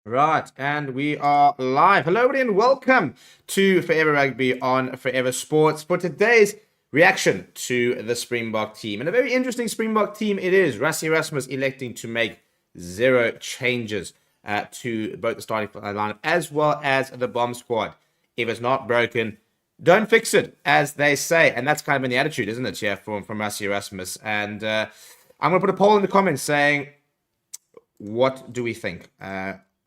Right, and we are live. Hello, everybody, and welcome to Forever Rugby on Forever Sports for today's reaction to the Springbok team. And a very interesting Springbok team it is. Rassie Erasmus electing to make zero changes to both the starting lineup as well as the bomb squad. If it's not broken, don't fix it, as they say. And that's kind of been the attitude, isn't it, yeah, from Rassie Erasmus. And I'm going to put a poll in the comments saying, what do we think?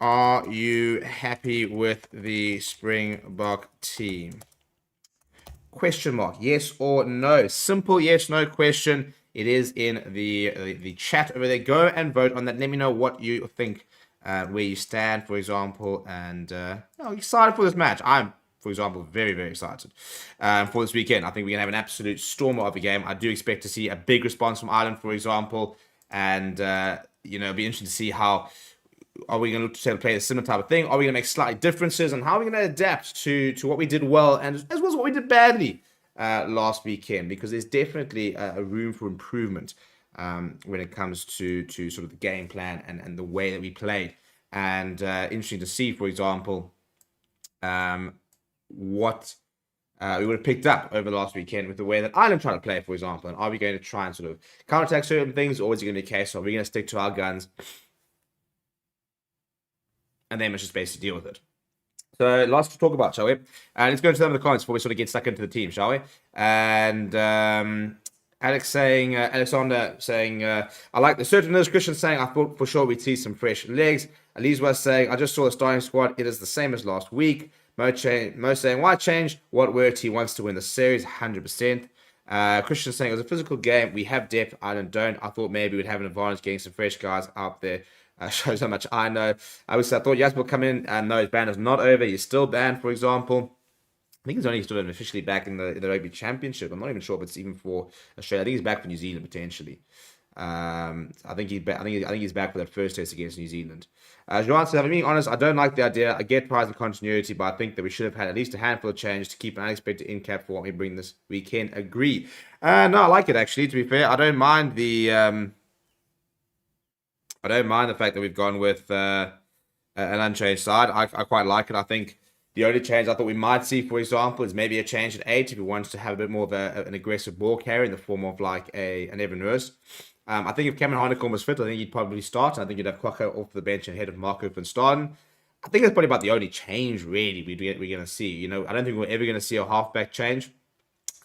Are you happy with the Springbok team? Question mark. Yes or no? Simple yes, no question. It is in the chat over there. Go and vote on that. Let me know what you think, where you stand, for example. And excited for this match. I'm, for example, very, very excited for this weekend. I think we're going to have an absolute stormer of a game. I do expect to see a big response from Ireland, for example. And, it'll be interesting to see how... Are we going to look to play a similar type of thing? Are we going to make slight differences? And how are we going to adapt to what we did well and as well as what we did badly last weekend? Because there's definitely a room for improvement when it comes to sort of the game plan and the way that we played. And interesting to see, for example, what we would have picked up over the last weekend with the way that Ireland tried to play, for example. And are we going to try and sort of counterattack certain things, or is it going to be a case of are we going to stick to our guns? And then let's just basically deal with it. So lots to talk about, shall we? And let's go into some of the comments before we sort of get stuck into the team, shall we? And Alexander saying, I like the certainty. Christian saying, I thought for sure we'd see some fresh legs. Elise was saying, I just saw the starting squad. It is the same as last week. Mo saying, why change? What worked? He wants to win the series, 100%. Christian saying, it was a physical game. We have depth. Ireland don't. I thought maybe we'd have an advantage getting some fresh guys out there. Shows how much I know. I thought Jasper would come in, and no, his ban is not over. He's still banned, for example. I think he's only sort of officially back in the Rugby Championship. I'm not even sure if it's even for Australia. I think he's back for New Zealand potentially. I think he's back. I think he's back for that first test against New Zealand. Joan said, "I'm being honest. I don't like the idea. I get prize and continuity, but I think that we should have had at least a handful of changes to keep an unexpected in cap for what we bring this weekend." Agree. No, I like it actually. To be fair, I don't mind the. I don't mind the fact that we've gone with an unchanged side. I quite like it. I think the only change I thought we might see, for example, is maybe a change at 8 if we wanted to have a bit more of an aggressive ball carrier in the form of like an Evan Nurse. I think if Cameron Heineken was fit, I think he'd probably start. I think you'd have Kwaka off the bench ahead of Marco van Staden. I think that's probably about the only change really we're going to see. I don't think we're ever going to see a halfback change.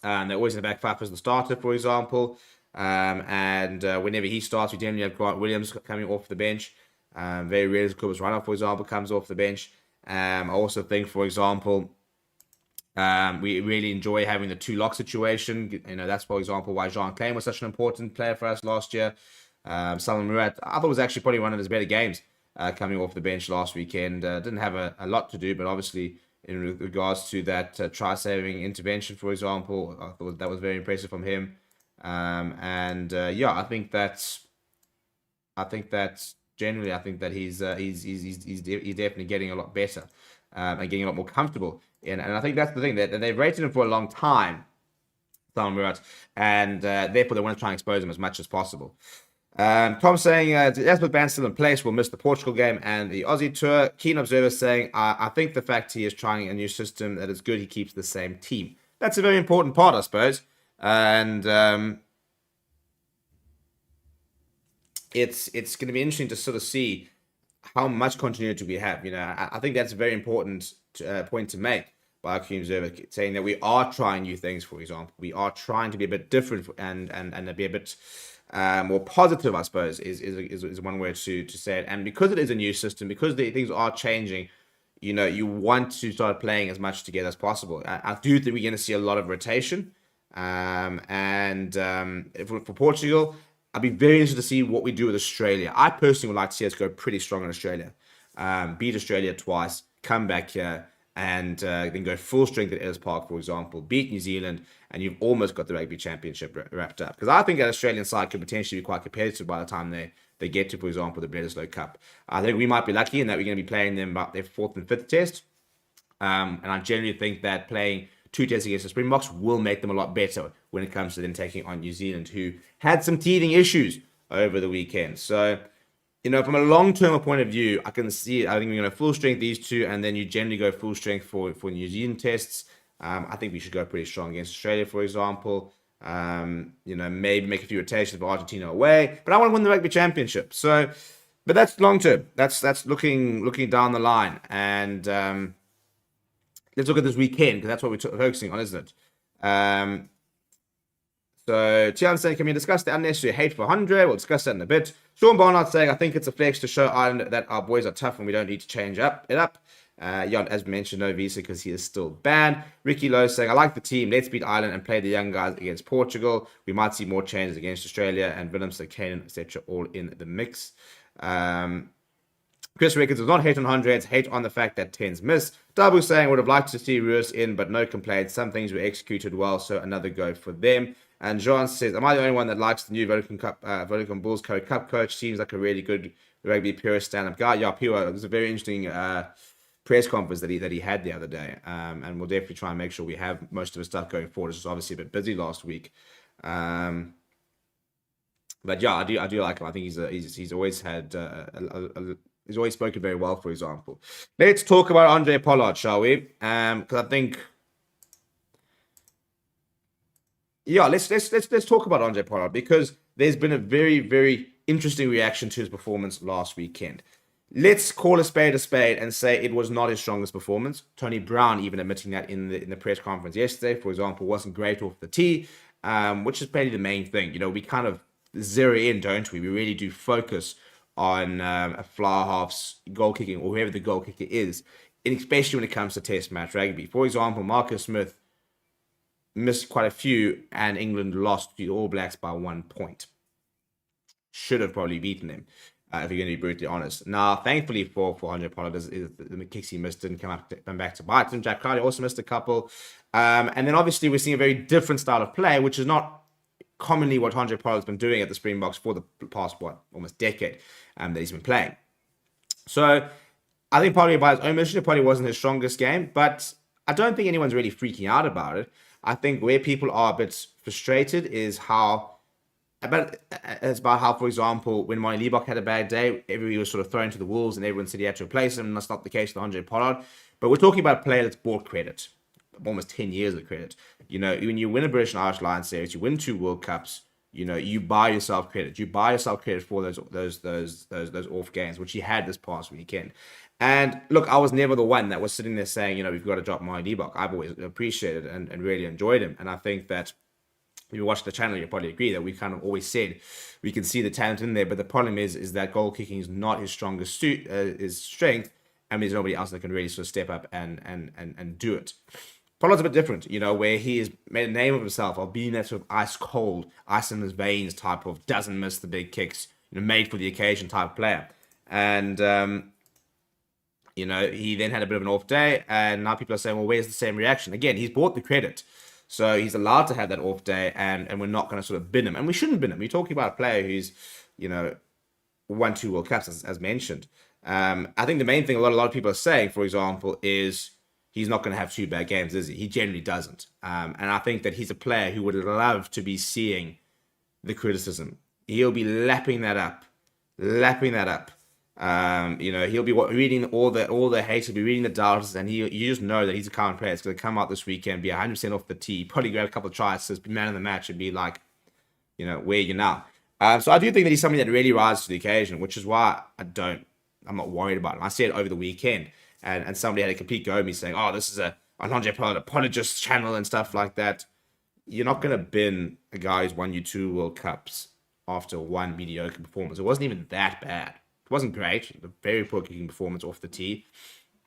They're always in the back five as the starter, for example. Whenever he starts, we generally have Grant Williams coming off the bench. Very rarely, Cobus Runner, for example, comes off the bench. I also think, for example, we really enjoy having the two lock situation. That's, for example, why Jean Klein was such an important player for us last year. Salman Murat, I thought was actually probably one of his better games coming off the bench last weekend. Didn't have a lot to do, but obviously in regards to that try-saving intervention, for example, I thought that was very impressive from him. I think that's generally, I think that he's definitely getting a lot better and getting a lot more comfortable. And I think that's the thing that they've rated him for a long time, and therefore they want to try and expose him as much as possible. Tom saying, Jasper Ban's still in place. We'll miss the Portugal game and the Aussie tour. Keen observer saying, I think the fact he is trying a new system that is good, he keeps the same team. That's a very important part, I suppose. And it's going to be interesting to sort of see how much continuity we have. I think that's a very important point to make by our key observer, saying that we are trying new things. For example, we are trying to be a bit different and be a bit more positive, I suppose, is one way to say it. And because it is a new system, because things are changing, you want to start playing as much together as possible. I do think we're going to see a lot of rotation. For Portugal, I'd be very interested to see what we do with Australia. I personally would like to see us go pretty strong in Australia. Beat Australia twice, come back here, and then go full strength at Ellis Park, for example. Beat New Zealand, and you've almost got the Rugby Championship wrapped up. Because I think that Australian side could potentially be quite competitive by the time they get to, for example, the Bledisloe Cup. I think we might be lucky in that we're going to be playing them about their 4th and 5th test. And I generally think that playing 2 tests against the Springboks will make them a lot better when it comes to them taking on New Zealand, who had some teething issues over the weekend. So From a long-term point of view, I can see. I think we're going to full strength these two, and then you generally go full strength for New Zealand tests. I think we should go pretty strong against Australia, for example. Maybe make a few rotations for Argentina away, but I want to win the Rugby Championship. So, but that's long term. That's looking down the line, and let's look at this weekend because that's what we're focusing on, isn't it? So Tian saying, can we discuss the unnecessary hate for 100? We'll discuss that in a bit. Sean Barnard saying, I think it's a flex to show Ireland that our boys are tough and we don't need to change it up. As mentioned, no visa because he is still banned. Ricky Lowe saying, I like the team. Let's beat Ireland and play the young guys against Portugal. We might see more changes against Australia and Willemse, Kanan, etc. all in the mix. Chris Ricketts does not hate on hundreds, hate on the fact that 10s miss. Dabu saying, would have liked to see Ruiz in, but no complaints. Some things were executed well, so another go for them. And Jean says, am I the only one that likes the new Vodacom Bulls Code Cup coach? Seems like a really good rugby purist stand-up guy. Yeah, Pure, it was a very interesting press conference that he had the other day. And we'll definitely try and make sure we have most of his stuff going forward. It was obviously a bit busy last week. But yeah, I do like him. I think he's always had he's always spoken very well, for example. Let's talk about Andre Pollard, shall we? Because I think, yeah, let's talk about Andre Pollard because there's been a very, very interesting reaction to his performance last weekend. Let's call a spade and say it was not his strongest performance. Tony Brown even admitting that in the press conference yesterday, for example, wasn't great off the tee, which is probably the main thing. We kind of zero in, don't we? We really do focus on a fly half's goal kicking or whoever the goal kicker is, and especially when it comes to Test match rugby. For example, Marcus Smith missed quite a few, and England lost to the All Blacks by 1 point. Should have probably beaten him, if you're going to be brutally honest. Now, thankfully for Andre Pollard, the kicks he missed didn't come back to bite him. Jack Crowley also missed a couple. And then obviously we're seeing a very different style of play, which is not commonly what Andre Pollard's been doing at the Springboks for the past, almost decade that he's been playing. So I think probably by his own mission, it probably wasn't his strongest game, but I don't think anyone's really freaking out about it. I think where people are a bit frustrated is about how, for example, when Manie Libbok had a bad day, everybody was sort of thrown to the wolves and everyone said he had to replace him, and that's not the case with Andre Pollard. But we're talking about a player that's bought credit, almost 10 years of credit. When you win a British and Irish Lions series, you win 2 World Cups, you buy yourself credit. You buy yourself credit for those off games, which he had this past weekend. And look, I was never the one that was sitting there saying, we've got to drop Manie Libbok. I've always appreciated and really enjoyed him. And I think that if you watch the channel, you'll probably agree that we kind of always said we can see the talent in there. But the problem is that goal kicking is not his strongest his strength. And there's nobody else that can really sort of step up and do it. Pollard's a bit different, where he has made a name of himself of being that sort of ice cold, ice in his veins type of doesn't miss the big kicks, made for the occasion type player. And he then had a bit of an off day, and now people are saying, well, where's the same reaction? Again, he's bought the credit. So he's allowed to have that off day, and we're not going to sort of bin him. And we shouldn't bin him. We're talking about a player who's, won 2 World Cups, as mentioned. I think the main thing a lot of people are saying, for example, is he's not going to have 2 bad games, is he? He generally doesn't. And I think that he's a player who would love to be seeing the criticism. He'll be lapping that up. He'll be reading all the hate, he'll be reading the doubts, and you just know that he's a calm player. It's going to come out this weekend, be 100% off the tee, probably grab a couple of tries, be man of the match, and be like, where are you now? So I do think that he's somebody that really rises to the occasion, which is why I'm not worried about him. I said over the weekend, and somebody had a complete go at me saying, oh, this is an Andre Pollard apologist channel and stuff like that. You're not going to bin a guy who's won you 2 World Cups after 1 mediocre performance. It wasn't even that bad. It wasn't great. A very poor kicking performance off the tee.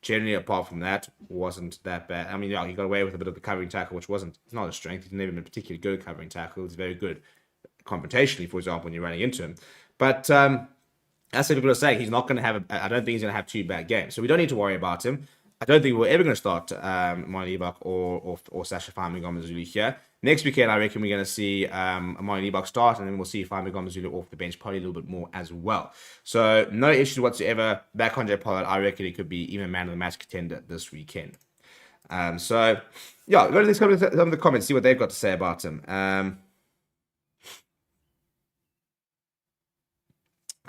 Generally, apart from that, wasn't that bad. I mean, yeah, he got away with a bit of the covering tackle, which it's not a strength. He's never been particularly good at covering tackle. He's very good confrontationally, for example, when you're running into him. But as people are saying, he's not going to have I don't think he's going to have 2 bad games. So we don't need to worry about him. I don't think we're ever going to start Manie Libbok or Sasha Faimagama-Zulu here. Next weekend, I reckon we're going to see Manie Libbok start, and then we'll see Faimagama-Zulu off the bench probably a little bit more as well. So no issues whatsoever. Back on Andre Pollard, I reckon it could be even man of the match contender this weekend. So yeah, go to some of the comments, see what they've got to say about him.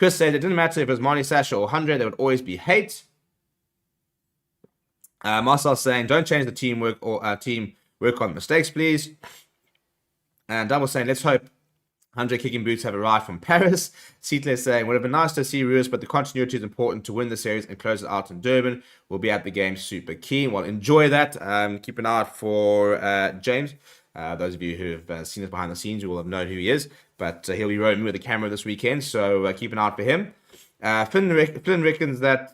Chris said it didn't matter if it was Marnie, Sasha, or 100, there would always be hate. Marcel saying, don't change the teamwork or team work on mistakes, please. And Double saying, let's hope 100 kicking boots have arrived from Paris. Seatler saying, would have been nice to see Ruiz, but the continuity is important to win the series and close it out in Durban. We'll be at the game super keen. Well, enjoy that. Keep an eye out for James. Those of you who have seen us behind the scenes, you will have known who he is. But he'll be roaming with the camera this weekend, so keep an eye out for him. Flynn reckons that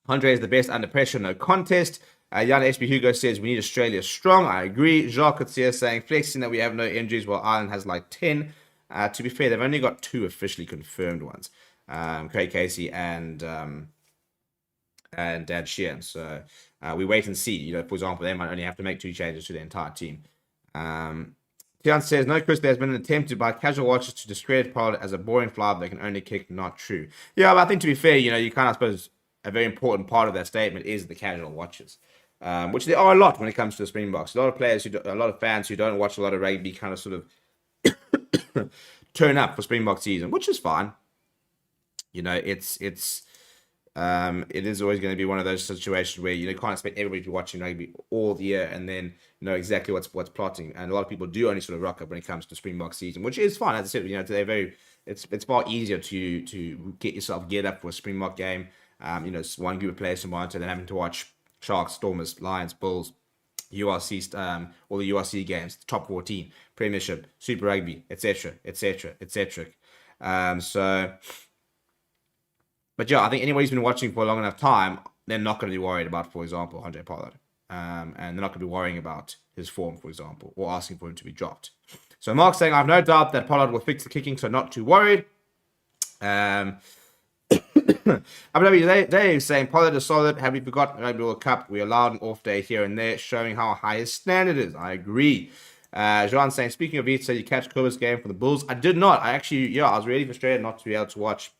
Andre is the best under pressure, no contest. Jan HB Hugo says we need Australia strong. I agree. Jacques Coetzee saying flexing that we have no injuries while Ireland has like 10. To be fair, they've only got 2 officially confirmed ones. Craig Casey and Dan Sheehan. So we wait and see. You know, for example, they might only have to make 2 changes to the entire team. Tian says, no, Chris, there's been an attempt by casual watchers to discredit Pollard as a boring flyer that can only kick. Not true. Yeah, but I think to be fair, you know, you kind of suppose a very important part of that statement is the casual watchers. Which there are a lot when it comes to the Springboks. A lot of players, a lot of fans who don't watch a lot of rugby kind of sort of turn up for Springbok season, which is fine. You know, it is always going to be one of those situations where you can't expect everybody to be watching rugby all the year and then know exactly what's plotting. And a lot of people do only sort of rock up when it comes to Springbok season, which is fine. As I said, you know, they're very. It's far easier to get yourself geared up for a Springbok game. You know, one group of players to monitor than having to watch Sharks, Stormers, Lions, Bulls, URC, all the URC games, top 14, Premiership, Super Rugby, etc., etc., etc. But yeah, I think anyone who's been watching for a long enough time, they're not going to be worried about, for example, Andre Pollard. And they're not going to be worrying about his form, for example, or asking for him to be dropped. So Mark's saying, I have no doubt that Pollard will fix the kicking, so not too worried. They're saying Pollard is solid. Have we forgotten Rugby World Cup? We allowed an off day here and there, showing how high his standard is. I agree. Jean saying, speaking of Vita, you catch Kova's game for the Bulls? I did not. I was really frustrated not to be able to watch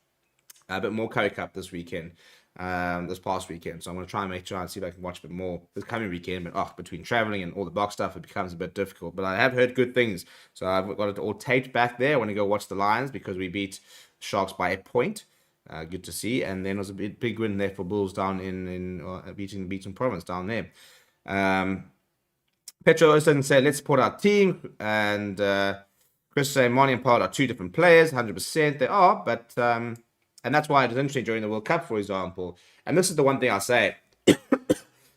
a bit more Curry Cup this weekend, this past weekend. So I'm going to try and see if I can watch a bit more this coming weekend. But between traveling and all the box stuff, it becomes a bit difficult. But I have heard good things. So I've got it all taped back there. I want to go watch the Lions because we beat Sharks by a point. Good to see. And then it was a big win there for Bulls down in beating Province down there. Petro Osten said, let's support our team. And Chris saying, Marnie and Pollard are 2 different players. 100% they are. But and that's why it was interesting during the World Cup, for example. And this is the one thing I say.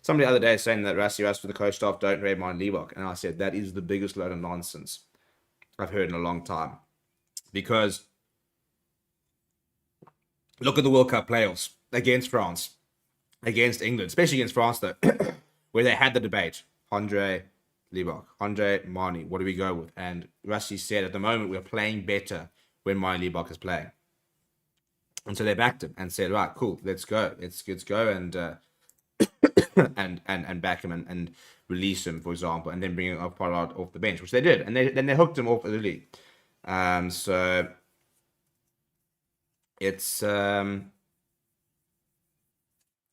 Somebody the other day saying that Rassie Erasmus for the coach staff don't rate Marnie Liebach. And I said, that is the biggest load of nonsense I've heard in a long time. Because look at the World Cup playoffs against France, against England, especially against France, though, where they had the debate. Andre, Liebach, Andre, Marnie, what do we go with? And Rassie said, at the moment, we're playing better when Marnie Liebach is playing. And so they backed him and said, right, cool, let's go. Let's go and and back him and release him, for example, and then bring him up Pollard off the bench, which they did. And then they hooked him off early. So it's and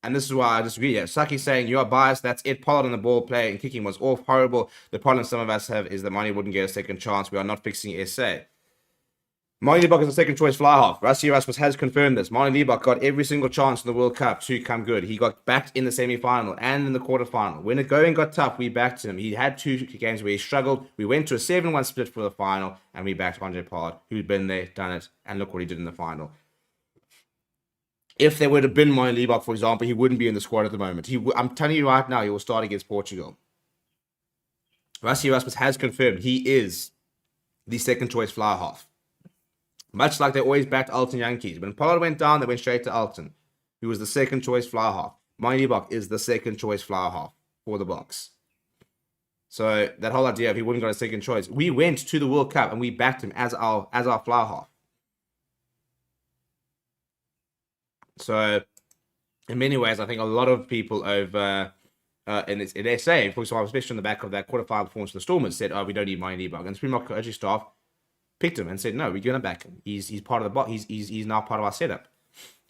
this is why I disagree. Yeah, Saki's saying you are biased. That's it. Pollard on the ball play and kicking was off. Horrible. The problem some of us have is that Marnie wouldn't get a second chance. We are not fixing SA. Marnie Liebach is a second choice fly half. Rassie Erasmus has confirmed this. Marnie Liebach got every single chance in the World Cup to come good. He got backed in the semi-final and in the quarterfinal. When the going got tough, we backed him. He had 2 games where he struggled. We went to a 7-1 split for the final, and we backed Andre Pollard, who'd been there, done it, and look what he did in the final. If there would have been Marnie Liebach, for example, he wouldn't be in the squad at the moment. I'm telling you right now, he will start against Portugal. Rassie Erasmus has confirmed he is the second choice fly half. Much like they always backed Alton Yankees. When Pollard went down, they went straight to Alton, who was the second choice fly half. Marnie Liebach is the second choice fly half for the Boks. So that whole idea of he wouldn't got a second choice. We went to the World Cup and we backed him as our fly half. So in many ways, I think a lot of people over in SA, for example, especially on the back of that quarterfinal performance for the Stormers, said, "Oh, we don't need Marnie Liebach." And the Springbok coaching staff picked him and said, "No, we're going to back him. He's part of the box. He's now part of our setup."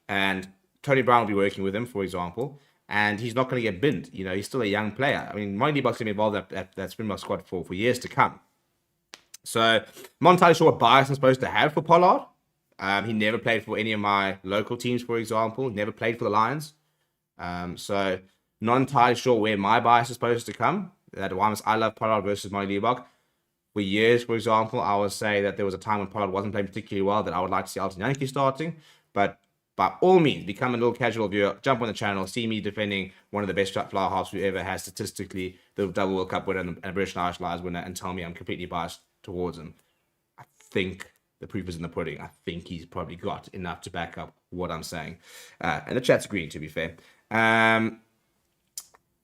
And Tony Brown will be working with him, for example, and he's not going to get binned. You know, he's still a young player. I mean, Marnie Liebach's going to be involved at that Springbok squad for years to come. So I'm not entirely sure what bias I'm supposed to have for Pollard. He never played for any of my local teams, for example. Never played for the Lions. So not entirely sure where my bias is supposed to come. That I love Pollard versus Molly Liebach. For years, for example, I would say that there was a time when Pollard wasn't playing particularly well that I would like to see Alton Yankee starting. But by all means, become a little casual viewer, jump on the channel, see me defending one of the best fly halves who ever has statistically the double World Cup winner and a British and Irish Lions winner, and tell me I'm completely biased towards him. I think the proof is in the pudding. I think he's probably got enough to back up what I'm saying. And the chat's agreeing, to be fair.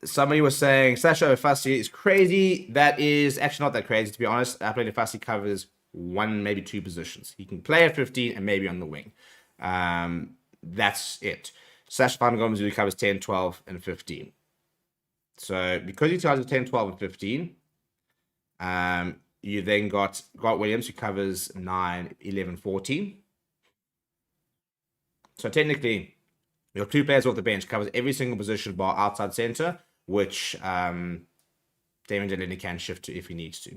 Somebody was saying Sasha Fassi is crazy. That is actually not that crazy, to be honest. Apelele Fassi covers one, maybe two positions. He can play at 15 and maybe on the wing. That's it. Sasha Famagomazulu covers 10, 12, and 15. So because he covers 10, 12, and 15, you then got Grant Williams, who covers 9, 11, 14. So technically, your two players off the bench covers every single position bar outside center, which Damon Delany can shift to if he needs to.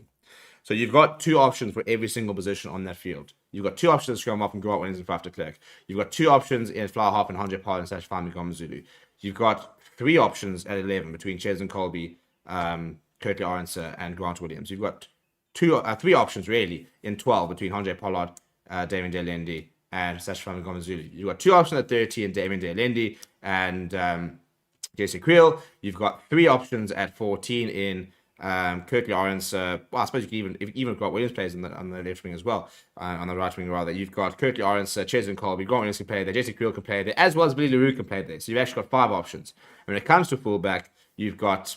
So you've got two options for every single position on that field. You've got two options in scrum half and Grant Williams and Faf de Klerk. You've got two options in fly half and Andre Pollard and Fami Gomazulu. You've got three options at 11 between Ches and Colby, Curtly Orenser, and Grant Williams. You've got three options really in 12 between Andre Pollard, Damon Delany, and Fami Gomazulu. You've got two options at 13, Damon Delany and Jesse Creel. You've got three options at 14 in Curtly Orenser. Well, I suppose you can even Grant Williams plays on the left wing as well, on the right wing rather. You've got Curtly Orenser, Ches and Colby, Grant Williams can play there, Jesse Creel can play there, as well as Billy LaRue can play there. So you've actually got five options. And when it comes to fullback, you've got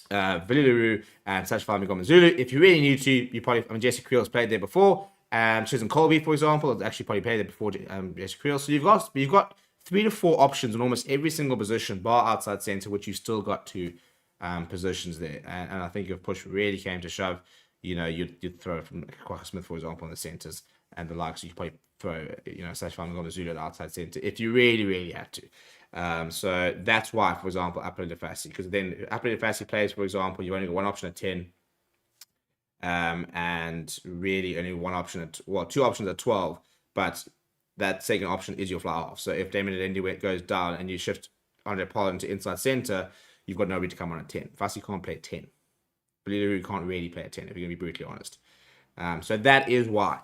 Billy LaRue and Sashfami Gomazulu. If you really need to, you probably, Jesse Creel has played there before. Ches and Colby, for example, has actually probably played there before Jesse Creel. So you've got 3 to 4 options in almost every single position, bar outside centre, which you've still got two positions there. And I think if push really came to shove, you'd throw from Kwaka Smith, for example, on the centres and the likes. So you probably throw, Sashfami Gomazulu at the outside centre if you really, really had to. So that's why, for example, Apelele Fassi, because then Apelele Fassi plays, for example, you only got one option at 10, and really only one option at, two options at 12, but that second option is your fly half. So if Damon Delany goes down and you shift Andre Pollard into inside centre, you've got nobody to come on at 10. Fassi can't play 10. Billy LaRue can't really play at 10, if you're going to be brutally honest. So that is why.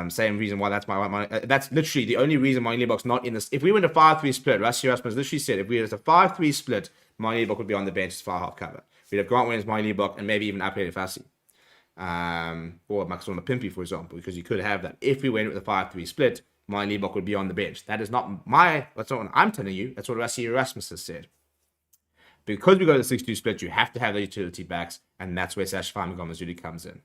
Same reason why that's my that's literally the only reason my Liebach's not in this. If we went a 5-3 split, Rassie Erasmus literally said if we had a 5-3 split, my Liebach would be on the bench as far half cover. We'd have Grant Williams, my Liebach, and maybe even Apelele Fassi. Or Maxwell Pimpy, for example, because you could have that. If we went with a 5-3 split, my Liebach would be on the bench. That is not that's not what I'm telling you. That's what Rassie Erasmus has said. Because we go to the 6-2 split, you have to have the utility backs, and that's where Sashfami Gomazulu comes in.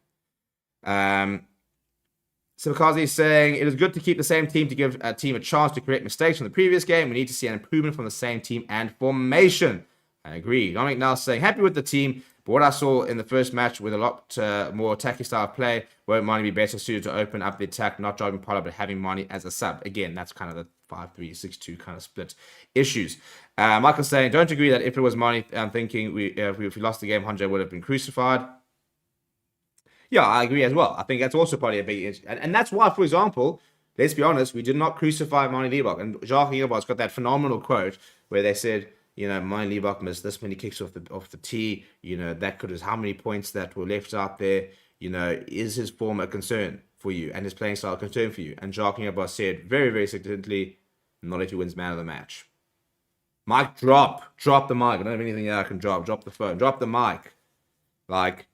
Simakazi is saying, it is good to keep the same team to give a team a chance to correct mistakes from the previous game. We need to see an improvement from the same team and formation. I agree. Dominic now saying, happy with the team, but what I saw in the first match with a lot more attacking style of play, won't Mani be better suited to open up the attack, not driving Pollard, but having Mani as a sub. Again, that's kind of the 5-3, 6-2 kind of split issues. Michael's saying, don't agree that if it was Mani, I'm thinking if we lost the game, Andre would have been crucified. Yeah, I agree as well. I think that's also probably a big issue. And that's why, for example, let's be honest, we did not crucify Mani Liebach. And Jacques Gilbert's got that phenomenal quote where they said, Mani Liebach missed this many kicks off the tee. That could have how many points that were left out there. Is his form a concern for you and his playing style a concern for you? And Jacques Gilbert said very, very significantly, not if he wins man of the match. Mic drop the mic. I don't have anything I can drop the phone, drop the mic. Like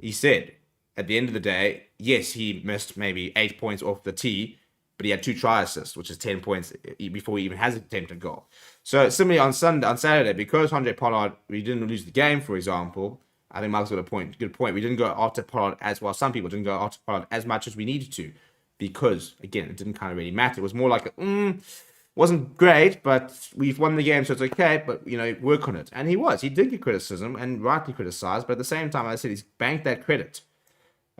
he said, at the end of the day, yes, he missed maybe 8 points off the tee, but he had 2 try assists, which is 10 points before he even has attempted goal. So similarly on Saturday, because Andre Pollard, we didn't lose the game, for example. I think Mark's got a good point. We didn't go after Pollard as well. Some people didn't go after Pollard as much as we needed to, because again, it didn't kind of really matter. It was more like wasn't great, but we've won the game, so it's okay. But work on it, and he did get criticism and rightly criticized. But at the same time, I said he's banked that credit.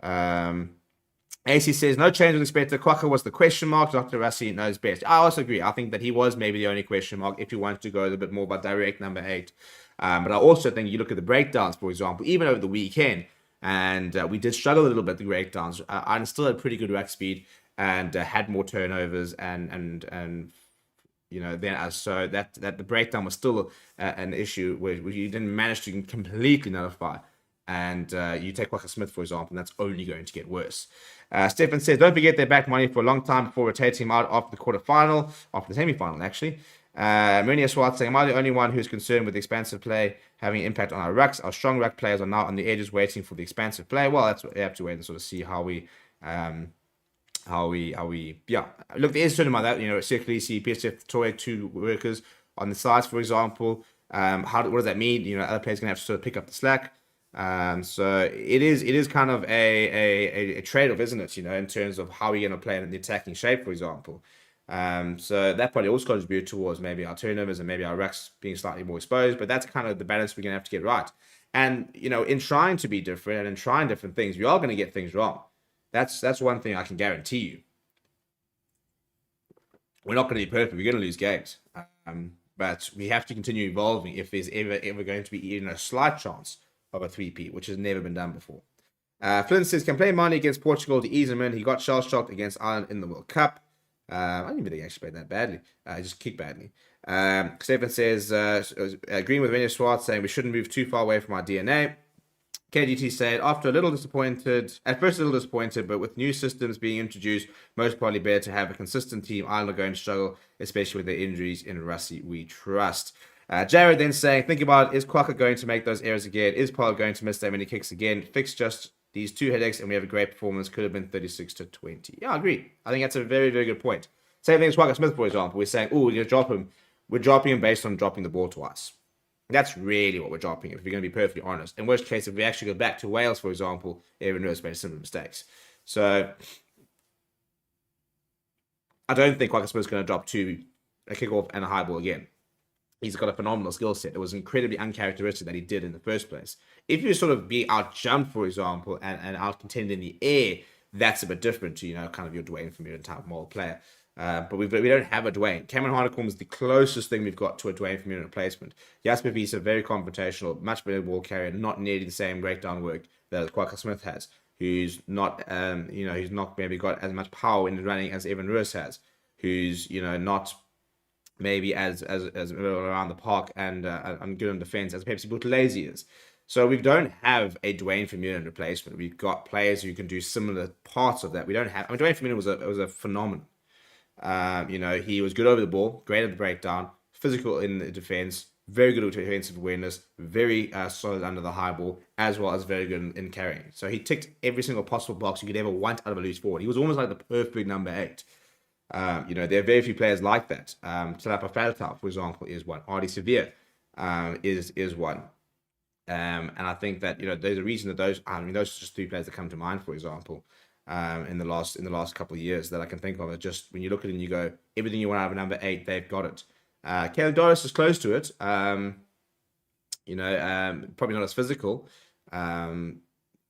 AC says, no change was expected. Kwaka was the question mark. Dr. Rassie knows best. I also agree. I think that he was maybe the only question mark if you want to go a little bit more by direct number 8. But I also think you look at the breakdowns, for example, even over the weekend, and we did struggle a little bit, the breakdowns. I still had pretty good rack speed, and had more turnovers and then so that the breakdown was still an issue where you didn't manage to completely nullify. And you take Quacker Smith, for example, and that's only going to get worse. Stefan says, don't forget they backed Money for a long time before rotating him out after the quarterfinal, after the semi-final, actually. Mourinho Swart saying, am I the only one who's concerned with the expansive play having impact on our rucks? Our strong ruck players are now on the edges waiting for the expansive play. Well, that's what we have to wait and sort of see how we look. There is certain amount that Circulisi, PSF, Toy, 2 workers on the sides, for example. What does that mean? Other players gonna have to sort of pick up the slack. So it is kind of a trade-off, isn't it? In terms of how we're going to play in the attacking shape, for example. So that probably also contribute towards maybe our turnovers and maybe our rucks being slightly more exposed. But that's kind of the balance we're going to have to get right. And in trying to be different and in trying different things, we are going to get things wrong. That's one thing I can guarantee you. We're not going to be perfect. We're going to lose games. But we have to continue evolving if there's ever going to be even a slight chance of a 3-peat, which has never been done before. Flynn says, can play Mane against Portugal to ease him in. He got shell-shocked against Ireland in the World Cup. I didn't even think he actually played that badly. He just kicked badly. Stephen says, agreeing with Vinny Swart, saying we shouldn't move too far away from our DNA. KGT said, at first a little disappointed, but with new systems being introduced, most probably better to have a consistent team. Ireland are going to struggle, especially with their injuries. In Rassie, we trust. Jared then saying, think about it, is Quacker going to make those errors again? Is Paul going to miss that many kicks again? Fix just these 2 headaches and we have a great performance. Could have been 36-20. Yeah, I agree. I think that's a very, very good point. Same thing as Quacker Smith, for example. We're saying, we're going to drop him. We're dropping him based on dropping the ball twice. That's really what we're dropping, if we're going to be perfectly honest. In worst case, if we actually go back to Wales, for example, Evan Rose made similar mistakes. So I don't think Quacker Smith's going to drop a kickoff and a high ball again. He's got a phenomenal skill set. It was incredibly uncharacteristic that he did in the first place. If you sort of be out-jumped, for example, and out-contended in the air, that's a bit different to, kind of your Dwayne Vermeulen type of mold player. But we don't have a Dwayne. Cameron Harnecombe is the closest thing we've got to a Dwayne Vermeulen replacement. Jasper Wiese, very confrontational, much better ball carrier, not nearly the same breakdown work that Quacker Smith has, who's not, who's not maybe got as much power in the running as Evan Roos has, who's, not maybe as around the park and good on defense as Pepsi Buthelezi is. So we don't have a Dwayne Vermeulen replacement. We've got players who can do similar parts of that. We don't have. Dwayne Vermeulen was a phenomenon. He was good over the ball, great at the breakdown, physical in the defense, very good with defensive awareness, very solid under the high ball, as well as very good in carrying. So he ticked every single possible box you could ever want out of a loose forward. He was almost like the perfect number 8. There are very few players like that. Talapa Falatau, for example, is one. Artie Severe is one. And I think that there's a reason that those are just 3 players that come to mind, for example, in the last couple of years that I can think of. It just when you look at it and you go, everything you want out of a number 8, they've got it. Kalen Doris is close to it. Probably not as physical.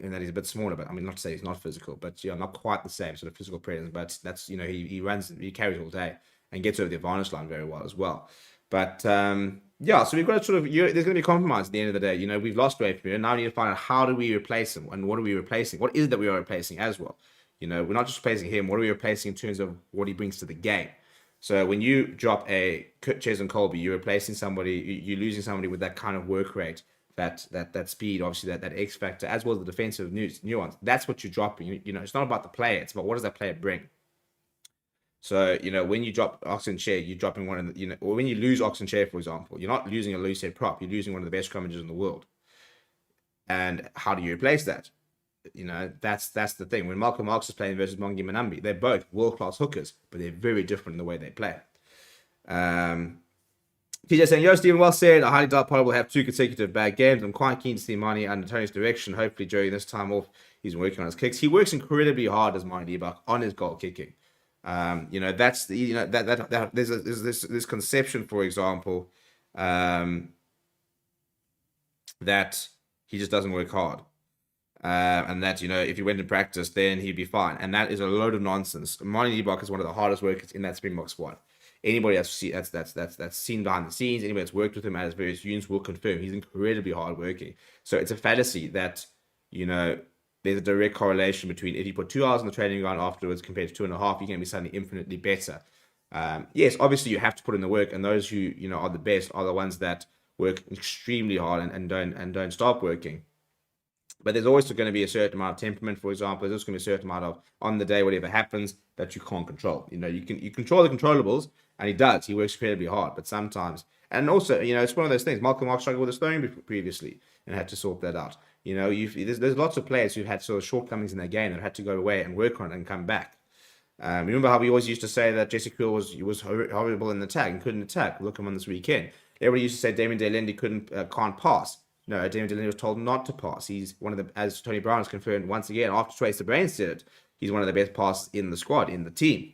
In that he's a bit smaller, but not to say he's not physical, but not quite the same sort of physical presence. But that's he carries all day and gets over the advantage line very well as well. But so we've got to sort of there's going to be a compromise at the end of the day. We've lost Dwayne Vermeulen. Now we need to find out how do we replace him and what are we replacing? What is it that we are replacing as well? We're not just replacing him. What are we replacing in terms of what he brings to the game? So when you drop a Cheslin Colby, you're replacing somebody. You're losing somebody with that kind of work rate. That speed, obviously, that X factor, as well as the defensive nuance. That's what you're dropping. It's not about the player. It's about what does that player bring. So, when you drop Oxen Chair, you're dropping one of the, or when you lose Oxen Chair, for example, you're not losing a loose head prop. You're losing one of the best scrummages in the world. And how do you replace that? That's the thing. When Malcolm Marx is playing versus Mongi Manambi, they're both world-class hookers, but they're very different in the way they play. TJ saying, yo, Stephen, well said. I highly doubt Pollard will have 2 consecutive bad games. I'm quite keen to see Mane under Tony's direction. Hopefully, during this time off, he's working on his kicks. He works incredibly hard as Mane Debak on his goal kicking. That's the there's this conception, for example, that he just doesn't work hard, and that if he went to practice, then he'd be fine. And that is a load of nonsense. Mane Debak is one of the hardest workers in that Springbok squad. Anybody that's seen behind the scenes, anybody that's worked with him at his various units will confirm he's incredibly hardworking. So it's a fallacy that there's a direct correlation between if you put 2 hours on the training ground afterwards compared to 2.5, you're going to be suddenly infinitely better. Yes, obviously you have to put in the work, and those who are the best are the ones that work extremely hard and don't stop working. But there's always going to be a certain amount of temperament, for example. There's going to be a certain amount of on the day, whatever happens, that you can't control. You control the controllables, and he does. He works incredibly hard, but sometimes, and also, it's one of those things. Malcolm Mark struggled with his throwing previously and had to sort that out. There's lots of players who've had sort of shortcomings in their game and had to go away and work on it and come back. Remember how we always used to say that Jesse Kriel was horrible in the attack and couldn't attack? Look at him on this weekend. Everybody used to say Damien Delendi can't pass. No, Damien Delendi was told not to pass. He's one of the, as Tony Brown has confirmed once again after Trace the Brain said it, he's one of the best passers in the squad, in the team.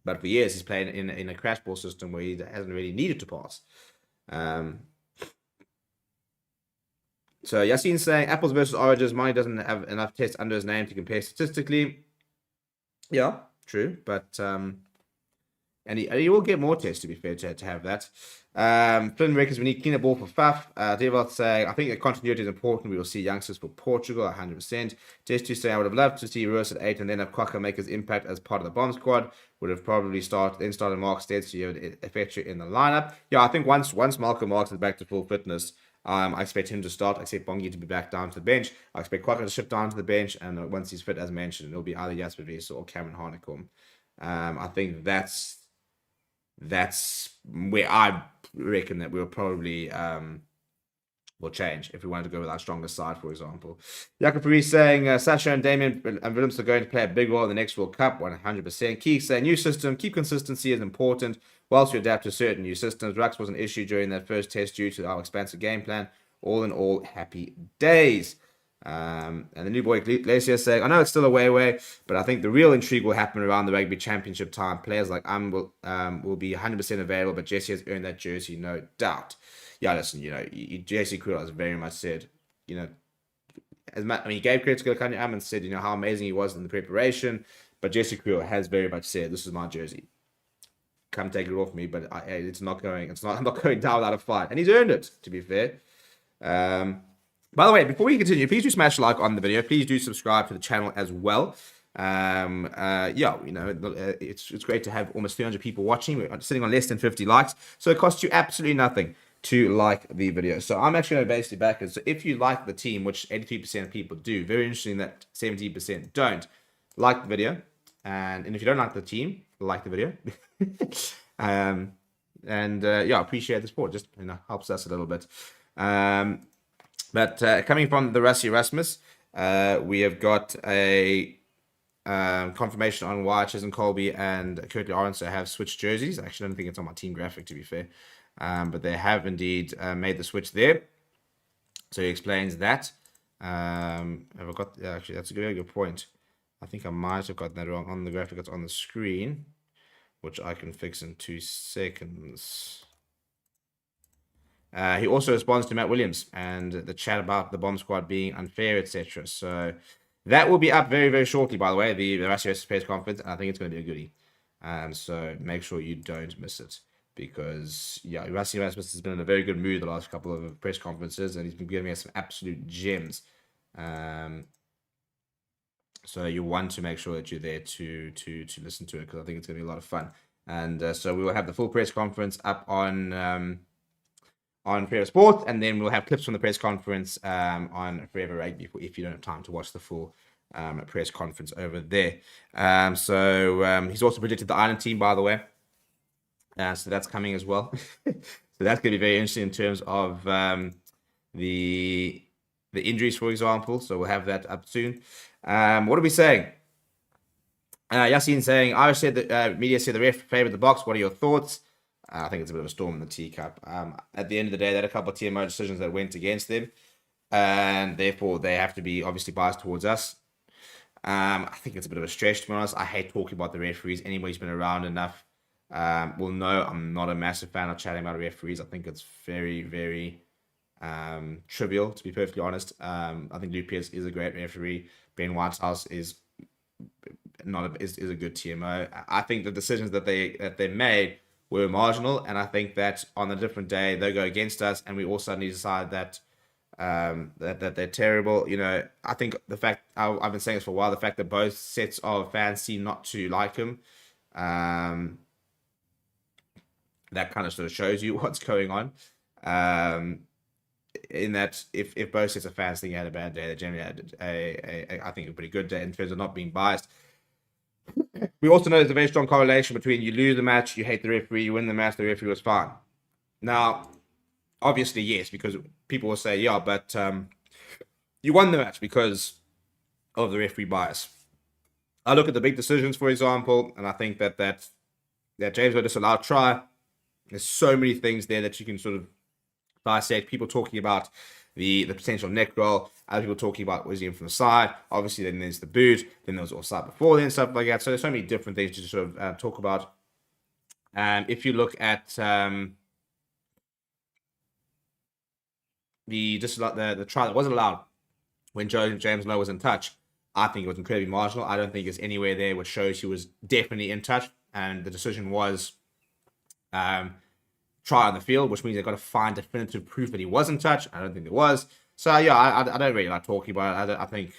But for years, he's played in a crash ball system where he hasn't really needed to pass. So Yassine's saying Apples versus Oranges, Money doesn't have enough tests under his name to compare statistically. Yeah, true, but and he will get more tests, to be fair, to have that. Flynn reckons we need cleaner ball for Faf. Devil saying, I think the continuity is important. We will see youngsters for Portugal, 100%. Just to say, I would have loved to see Russ at 8 and then have Kwaka make his impact as part of the bomb squad. Would have probably started Mark Stead, so you would affect you in the lineup. Yeah, I think once Malcolm Marks is back to full fitness, I expect him to start. I expect Bongi to be back down to the bench. I expect Kwaka to shift down to the bench, and once he's fit, as mentioned, it'll be either Jasper Wiese or Cameron Harnicum. I think that's where I reckon that we'll probably will change if we wanted to go with our strongest side, for example. Jakob Paris saying Sasha and Damien and Willems are going to play a big role in the next World Cup, 100%. Keith saying new system, keep consistency is important whilst we adapt to certain new systems. Rux was an issue during that first test due to our expansive game plan. All in all, happy days. And the new boy Glacier saying, I know it's still a way away, but I think the real intrigue will happen around the Rugby Championship time. Players like will be 100% available, but Jesse has earned that jersey, no doubt. Yeah, listen, Jesse Kriel has very much said, he gave credit to Kanye and said, how amazing he was in the preparation, but Jesse Kriel has very much said, this is my jersey. Come take it off me, but I'm not going down without a fight. And he's earned it, to be fair. By the way, before we continue, please do smash like on the video. Please do subscribe to the channel as well. It's great to have almost 300 people watching. We're sitting on less than 50 likes. So it costs you absolutely nothing to like the video. So I'm actually going to basically back it. So if you like the team, which 83% of people do, very interesting that 70% don't, like the video. And if you don't like the team, like the video. I appreciate the support. Just helps us a little bit. But coming from the Rassie Erasmus, we have got a confirmation on why Chesn Colby and Curtly Orange have switched jerseys. Actually, I don't think it's on my team graphic, to be fair. But they have indeed made the switch there. So he explains that. Actually, that's a very good point. I think I might have got that wrong on the graphic that's on the screen, which I can fix in 2 seconds. He also responds to Matt Williams and the chat about the bomb squad being unfair, etc. So that will be up very, very shortly, by the way, the Rassie Erasmus press conference. And I think it's going to be a goodie. So make sure you don't miss it. Because, Rassie Erasmus has been in a very good mood the last couple of press conferences. And he's been giving us some absolute gems. So you want to make sure that you're there to listen to it. Because I think it's going to be a lot of fun. And so we will have the full press conference up on Forever Sport, and then we'll have clips from the press conference on Forever Rugby if you don't have time to watch the full press conference over there. He's also predicted the Ireland team, by the way. So that's coming as well. So that's going to be very interesting in terms of the injuries, for example. So we'll have that up soon. What are we saying? Yassine saying, Irish said that media said the ref favoured the box. What are your thoughts? I think it's a bit of a storm in the teacup. At the end of the day, they had a couple of TMO decisions that went against them, and therefore they have to be obviously biased towards us. I think it's a bit of a stretch, to be honest. I hate talking about the referees. Anyone who's been around enough will know I'm not a massive fan of chatting about referees. I think it's very, very trivial, to be perfectly honest. I think Luke Pierce is a great referee. Ben Whitehouse is a good TMO. I think the decisions that they made were marginal, and I think that on a different day they go against us, and we all suddenly decide that that they're terrible. You know, I think the fact I've been saying this for a while, the fact that both sets of fans seem not to like him, that kind of sort of shows you what's going on. In that if both sets of fans think he had a bad day, they generally had I think a pretty good day in terms of not being biased. We also know there's a very strong correlation between you lose the match, you hate the referee, you win the match, the referee was fine. Now, obviously, yes, because people will say, yeah, but you won the match because of the referee bias. I look at the big decisions, for example, and I think that James got disallowed try. There's so many things there that you can sort of dissect. People talking about the potential neck roll, other people talking about was he in from the side. Obviously, then there's the boot, then there was offside before then, stuff like that. So there's so many different things to sort of talk about. If you look at the try that wasn't allowed when James Lowe was in touch, I think it was incredibly marginal. I don't think there's anywhere there which shows he was definitely in touch, and the decision was try on the field, which means they've got to find definitive proof that he was in touch. I don't think there was. So yeah, I don't really like talking about it. I think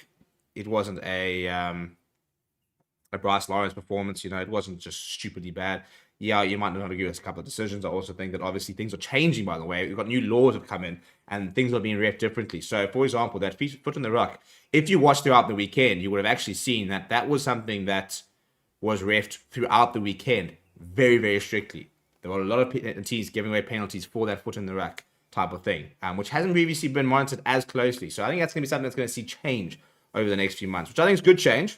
it wasn't a Bryce Lawrence performance. You know, it wasn't just stupidly bad. Yeah, you might not agree with a couple of decisions. I also think that obviously things are changing, by the way. We've got new laws have come in and things are being ref differently. So, for example, that foot in the ruck, if you watched throughout the weekend, you would have actually seen that that was something that was refed throughout the weekend very, very strictly. There were a lot of teams giving away penalties for that foot in the ruck type of thing, which hasn't previously been monitored as closely. So I think that's going to be something that's going to see change over the next few months, which I think is good change.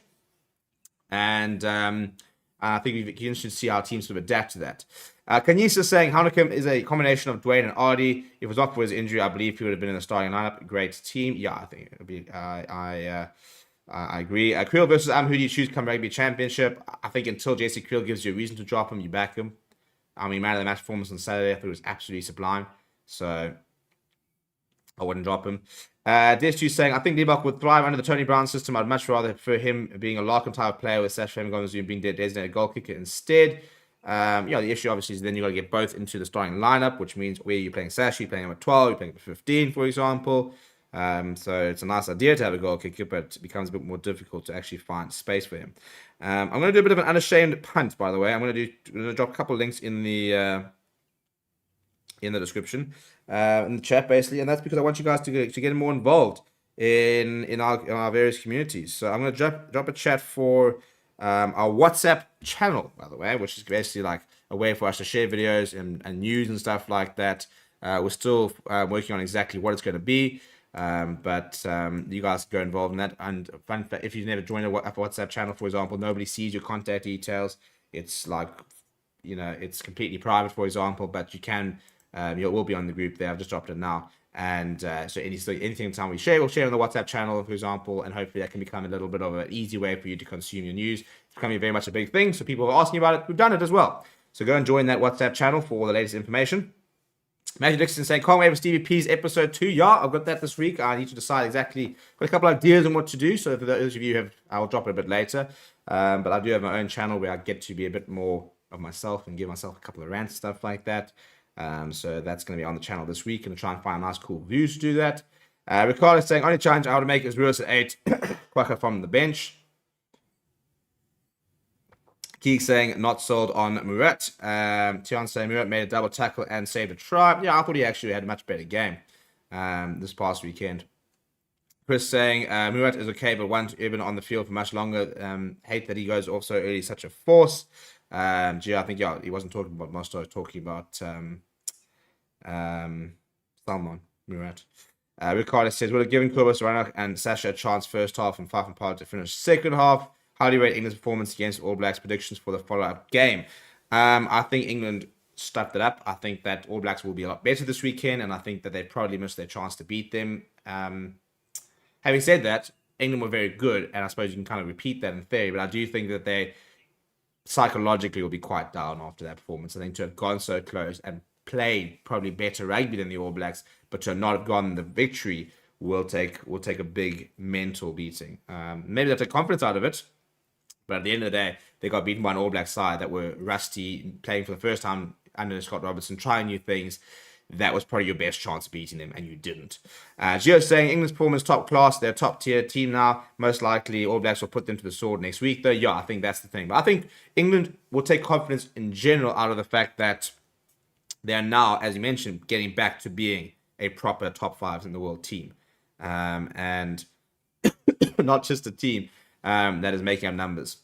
And I think we're interested to see how teams sort of adapt to that. Kanyisa saying Hanneken is a combination of Dwayne and Ardy. If it was not for his injury, I believe he would have been in the starting lineup. Great team. Yeah, I think it would be. I agree. Creel versus who do you choose come Rugby Championship? I think until JC Creel gives you a reason to drop him, you back him. I mean, man of the match performance on Saturday, I thought it was absolutely sublime. So I wouldn't drop him. DS2 saying, I think Liebach would thrive under the Tony Brown system. I'd much rather for him being a Larkin type player with Sash Femi being designated goal kicker instead. The issue obviously is then you've got to get both into the starting lineup, which means where you're playing Sash, you're playing him at 12, you're playing him at 15, for example. So it's a nice idea to have a goal kicker, but it becomes a bit more difficult to actually find space for him. I'm going to do a bit of an unashamed punt, by the way. I'm going to drop a couple of links in the description, in the chat, basically, and that's because I want you guys to get more involved in our various communities. So I'm going to drop a chat for our WhatsApp channel, by the way, which is basically like a way for us to share videos and news and stuff like that. We're still working on exactly what it's going to be. But you guys go involved in that. And fun fact, if you've never joined a WhatsApp channel, for example, nobody sees your contact details. It's like, it's completely private, for example, but you can, you will be on the group there. I've just dropped it now. And so anything time we share, we'll share on the WhatsApp channel, for example, and hopefully that can become a little bit of an easy way for you to consume your news. It's becoming very much a big thing. So people are asking about it. We've done it as well. So go and join that WhatsApp channel for all the latest information. Matthew Dixon saying, can't wait for Stevie P's episode 2. Yeah, I've got that this week. I need to decide exactly, got a couple of ideas on what to do. So for those of you I'll drop it a bit later. But I do have my own channel where I get to be a bit more of myself and give myself a couple of rants, stuff like that. So that's going to be on the channel this week and try and find nice, cool views to do that. Ricardo saying, only challenge I would make is Ruiz at 8, Quacker from the bench. Keek saying, not sold on Murat. Tian saying, Murat made a double tackle and saved a try. Yeah, I thought he actually had a much better game this past weekend. Chris saying, Murat is okay, but won't even on the field for much longer. Hate that he goes off so early, such a force. I think, he wasn't talking about Mosto, talking about Salmon, Murat. Ricardo says, would have given Kurbas, Ranach, and Sasha a chance first half and Faf and Pollard to finish second half. How do you rate England's performance against All Blacks? Predictions for the follow-up game? I think England stuffed it up. I think that All Blacks will be a lot better this weekend, and I think that they probably missed their chance to beat them. Having said that, England were very good, and I suppose you can kind of repeat that in theory, but I do think that they psychologically will be quite down after that performance. I think to have gone so close and played probably better rugby than the All Blacks, but to not have gotten the victory will take a big mental beating. Maybe they'll take confidence out of it, but at the end of the day, they got beaten by an All Black side that were rusty, playing for the first time under Scott Robertson, trying new things. that was probably your best chance of beating them, and you didn't. Gio saying England's performance top class. They're a top tier team now. Most likely, All Blacks will put them to the sword next week, though. Yeah, I think that's the thing. But I think England will take confidence in general out of the fact that they're now, as you mentioned, getting back to being a proper top fives in the world team, and not just a team that is making up numbers.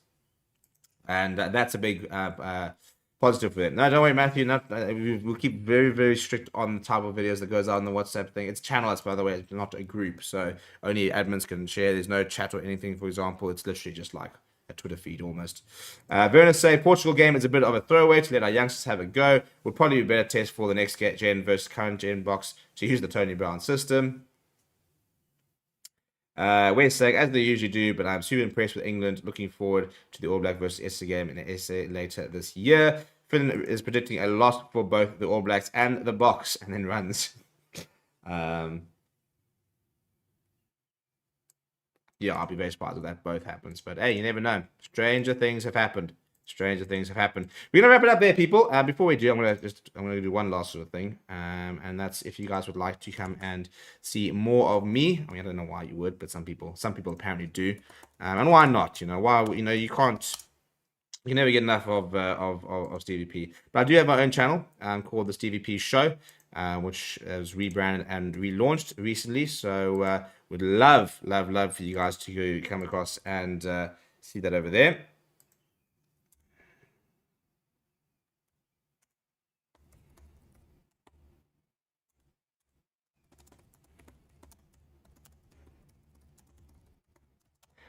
And that's a big positive for them. No, don't worry, Matthew. We'll keep very, very strict on the type of videos that goes out on the WhatsApp thing. It's channel, by the way. It's not a group, so only admins can share. There's no chat or anything, for example. It's literally just like a Twitter feed almost. Verna say Portugal game is a bit of a throwaway to let our youngsters have a go. Would probably be a better test for the next gen versus current gen box to use the Tony Brown system. We're saying, as they usually do, but I'm super impressed with England. Looking forward to the All Black versus SA game in the SA later this year. Finn is predicting a loss for both the All Blacks and the box, and then runs. Yeah, I'll be very surprised if that both happens. But hey, you never know. Stranger things have happened. Stranger things have happened. We're gonna wrap it up there, people. Before we do, I'm gonna do one last sort of thing, and that's if you guys would like to come and see more of me. I mean, I don't know why you would, but some people apparently do, and why not? You know, why? You know, you can never get enough of Stevie P. But I do have my own channel called the Stevie P Show, which was rebranded and relaunched recently. So would love for you guys to come across and see that over there.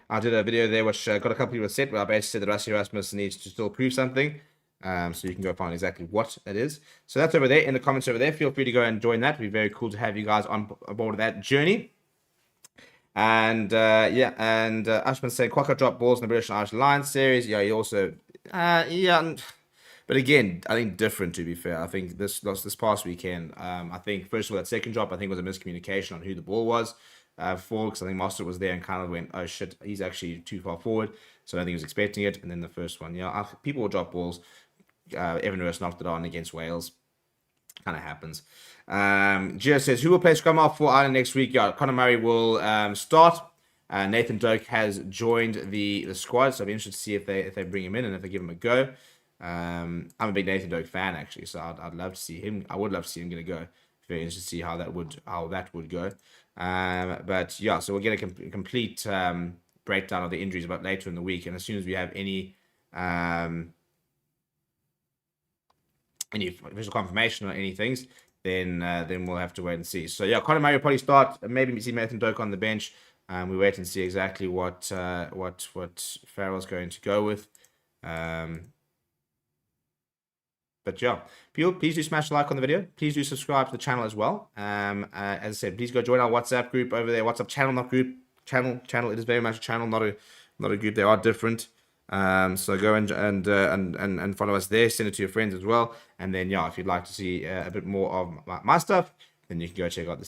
I did a video there which got a couple people upset, but I basically said that Rassie Erasmus needs to still prove something. So you can go find exactly what that is. So that's over there in the comments over there. Feel free to go and join that. It'd be very cool to have you guys on board of that journey. And yeah, and Ashman saying Quokka dropped balls in the British and Irish Lions series. Yeah, he also, yeah. But again, I think different, to be fair. I think this past weekend, I think, first of all, that second drop, I think was a miscommunication on who the ball was for, because I think Master was there and kind of went, oh shit, he's actually too far forward. So I don't think he was expecting it. And then the first one, yeah, people will drop balls. Evan Roos knocked it on against Wales. Kind of happens. Gio says, who will play scrum half for Ireland next week? Yeah, Conor Murray will start. Nathan Doak has joined the squad, so I'll be interested to see if they bring him in and if they give him a go. I'm a big Nathan Doak fan, actually, so I'd love to see him. I would love to see him get a go. Very interested to see how that would go. But yeah, so we'll get a complete breakdown of the injuries about later in the week, and as soon as we have any official confirmation or anything, then we'll have to wait and see. So yeah, Conor Murray will probably start. Maybe see Nathan Doak on the bench. We wait and see exactly what Farrell's going to go with. But yeah, people, please do smash the like on the video. Please do subscribe to the channel as well. As I said, please go join our WhatsApp group over there. WhatsApp channel, not group. Channel. It is very much a channel, not a group. They are different. So go and follow us there. Send it to your friends as well. And then yeah, if you'd like to see a bit more of my stuff, then you can go check out the